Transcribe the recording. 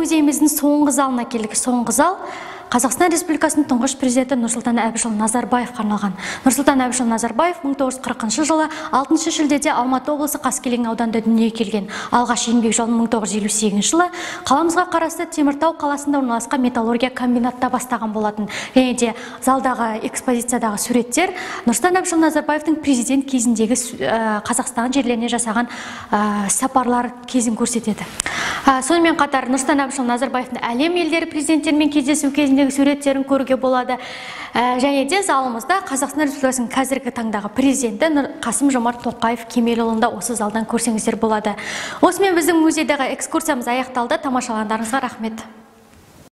музейіміздің соңғы залына келдік. Соңғы зал Қазақстан Республикасының тұңғыш президенті Нұрсұлтан Әбішұлы Назарбаевқа арналған. Нұрсұлтан Әбішұлы Назарбаев 1940 жылы 6 шілдеде Алматы облысы Қаскелең ауданында дүниеге келген. Алғаш еңбек жолын 1958 жылы қаламызға қарасты Теміртау қаласында орналасқан металлургия комбинатта бастаған болатын. Және де залдағы экспозициядағы суреттер Нұрсұлтан Әбішұлы Назарбаевтың президент кезіндегі Қазақстан жерлеріне жасаған сапарлар кезін көрсетеді. Сонымен қатар Нұрсұлтан Әбішұлы Назарбаевтың әлем елдері президенттерімен кездесу кезіндегі суреттерін көруге болады. Және де залымызда Қазақстан Республикасының қазіргі таңдағы президенті Қасым-Жомарт Тоқаев Кемелұлында осы залдан көрсеңіздер болады. Осымен біздің музейдағы экскурсиямыз аяқталды. Тамашалағандарыңызға рахмет.